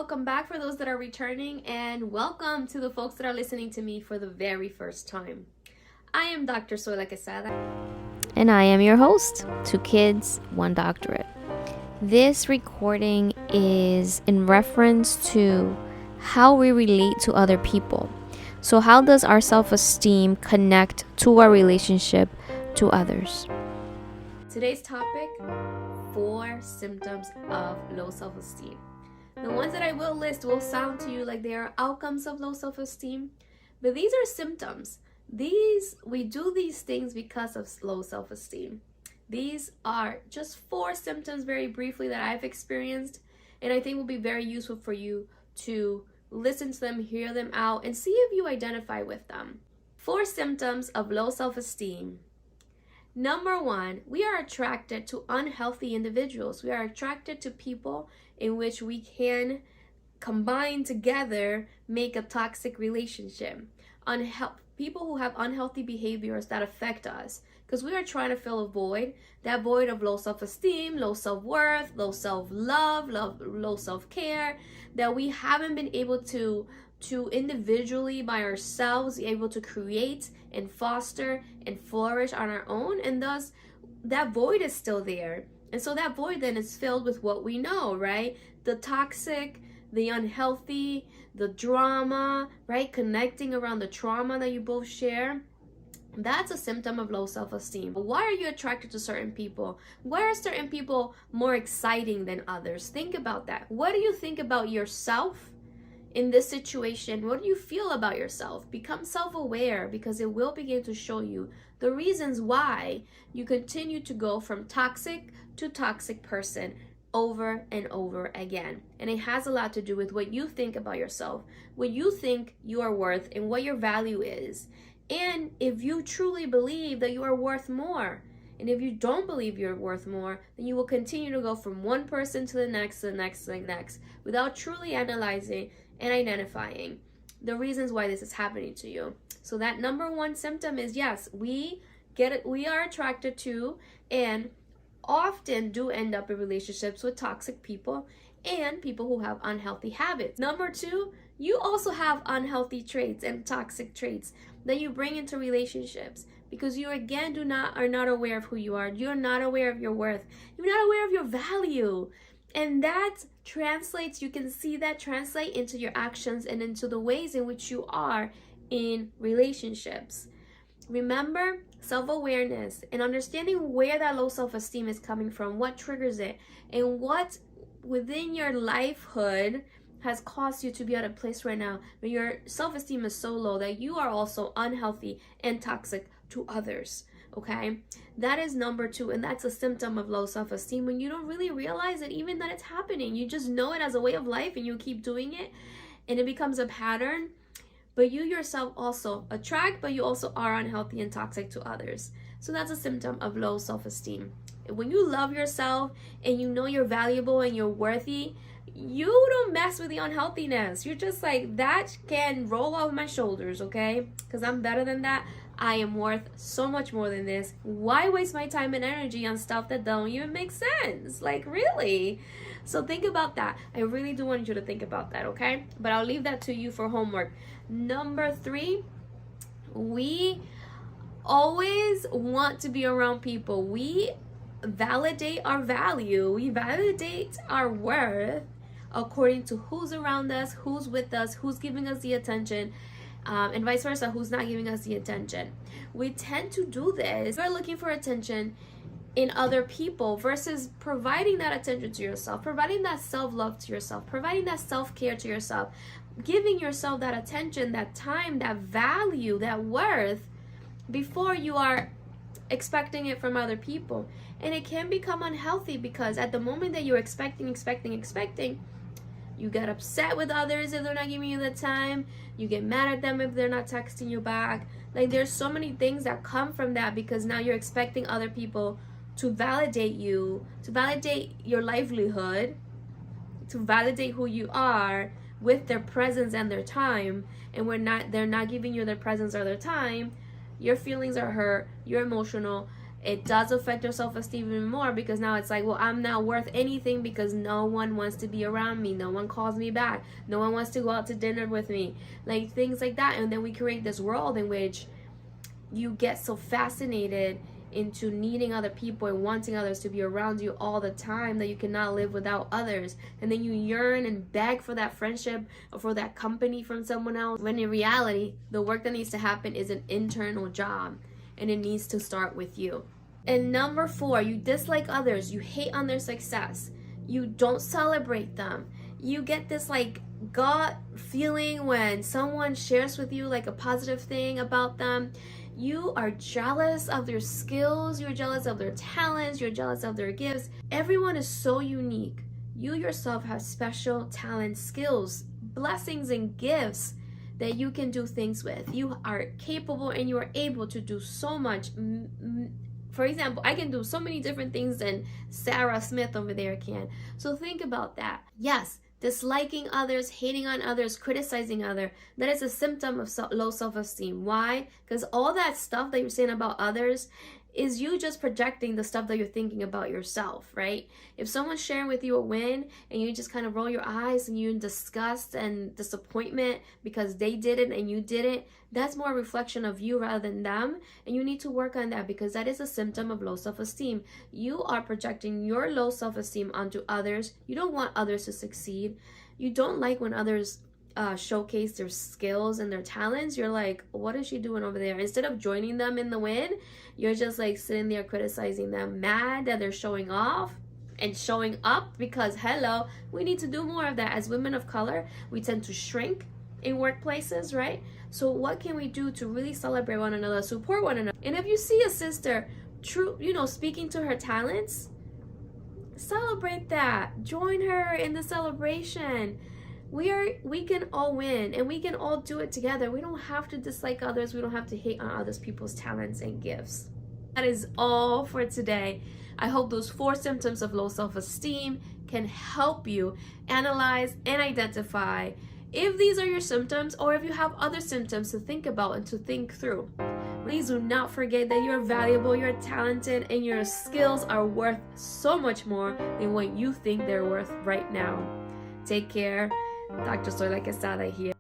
Welcome back for those that are returning, and welcome to the folks that are listening to me for the very first time. I am Dr. Soyla Quesada. And I am your host, 2 kids, 1 doctorate. This recording is in reference to how we relate to other people. So, how does our self-esteem connect to our relationship to others? Today's topic: 4 symptoms of low self-esteem. The ones that I will list will sound to you like they are outcomes of low self-esteem, but these are symptoms. We do these things because of low self-esteem. These are just 4 symptoms very briefly that I've experienced, and I think will be very useful for you to listen to them, hear them out, and see if you identify with them. 4 symptoms of low self-esteem. Number 1, we are attracted to unhealthy individuals. We are attracted to people in which we can combine together, make a toxic relationship. People who have unhealthy behaviors that affect us, because we are trying to fill a void, that void of low self-esteem, low self-worth, low self-love, low self-care, that we haven't been able to individually by ourselves be able to create and foster and flourish on our own, and thus that void is still there. And so that void then is filled with what we know, right? The toxic, the unhealthy, the drama, right? Connecting around the trauma that you both share. That's a symptom of low self-esteem. Why are you attracted to certain people? Why are certain people more exciting than others? Think about that. What do you think about yourself in this situation? What do you feel about yourself? Become self-aware, because it will begin to show you the reasons why you continue to go from toxic to toxic person over and over again. And it has a lot to do with what you think about yourself, what you think you are worth, and what your value is. And if you truly believe that you are worth more, and if you don't believe you're worth more, then you will continue to go from one person to the next, to the next, to the next, without truly analyzing and identifying the reasons why this is happening to you. So that number 1 symptom is, yes, we are attracted to and often do end up in relationships with toxic people and people who have unhealthy habits. Number 2, you also have unhealthy traits and toxic traits that you bring into relationships, because you again are not aware of who you are. You're not aware of your worth. You're not aware of your value. And that translates, you can see that translate into your actions and into the ways in which you are in relationships. Remember, self-awareness and understanding where that low self-esteem is coming from, what triggers it, and what within your lifehood has caused you to be at a place right now where your self-esteem is so low that you are also unhealthy and toxic to others. Okay, that is number 2, and that's a symptom of low self-esteem, when you don't really realize it, even that it's happening. You just know it as a way of life and you keep doing it, and it becomes a pattern. But you yourself also attract, but you also are unhealthy and toxic to others. So that's a symptom of low self-esteem. When you love yourself and you know you're valuable and you're worthy, you don't mess with the unhealthiness. You're just like, that can roll off my shoulders, okay? Because I'm better than that. I am worth so much more than this. Why waste my time and energy on stuff that don't even make sense? Like, really? So think about that. I really do want you to think about that, okay? But I'll leave that to you for homework. Number 3, we always want to be around people. We validate our value. We validate our worth according to who's around us, who's with us, who's giving us the attention, and vice versa, who's not giving us the attention. We tend to do this. We're looking for attention in other people versus providing that attention to yourself, providing that self-love to yourself, providing that self-care to yourself, giving yourself that attention, that time, that value, that worth before you are expecting it from other people. And it can become unhealthy, because at the moment that you're expecting, you get upset with others if they're not giving you the time. You get mad at them if they're not texting you back. Like, there's so many things that come from that, because now you're expecting other people to validate you, to validate your livelihood, to validate who you are with their presence and their time. And they're not giving you their presence or their time. Your feelings are hurt, you're emotional, it does affect your self-esteem even more, because now it's like, well, I'm not worth anything because no one wants to be around me, no one calls me back, no one wants to go out to dinner with me, like things like that. And then we create this world in which you get so fascinated into needing other people and wanting others to be around you all the time that you cannot live without others. And then you yearn and beg for that friendship or for that company from someone else, when in reality, the work that needs to happen is an internal job, and it needs to start with you. And number 4, you dislike others. You hate on their success. You don't celebrate them. You get this like gut feeling when someone shares with you like a positive thing about them. You are jealous of their skills, you're jealous of their talents, you're jealous of their gifts. Everyone is so unique. You yourself have special talents, skills, blessings, and gifts that you can do things with. You are capable and you are able to do so much. For example, I can do so many different things than Sarah Smith over there can. So think about that. Yes, disliking others, hating on others, criticizing others, that is a symptom of low self-esteem. Why? Because all that stuff that you're saying about others is you just projecting the stuff that you're thinking about yourself, right? If someone's sharing with you a win and you just kind of roll your eyes and you're in disgust and disappointment because they did it and you didn't, that's more a reflection of you rather than them. And you need to work on that, because that is a symptom of low self-esteem. You are projecting your low self-esteem onto others. You don't want others to succeed. You don't like when others showcase their skills and their talents. You're like, what is she doing over there? Instead of joining them in the win, you're just like sitting there criticizing them, mad that they're showing off and showing up, because hello, we need to do more of that. As women of color, we tend to shrink in workplaces, right? So what can we do to really celebrate one another, support one another? And if you see a sister speaking to her talents, celebrate that. Join her in the celebration. We can all win, and we can all do it together. We don't have to dislike others. We don't have to hate on others people's talents and gifts. That is all for today. I hope those 4 symptoms of low self-esteem can help you analyze and identify if these are your symptoms, or if you have other symptoms to think about and to think through. Please do not forget that you're valuable, you're talented, and your skills are worth so much more than what you think they're worth right now. Take care. Dr. Soy La Quesada here.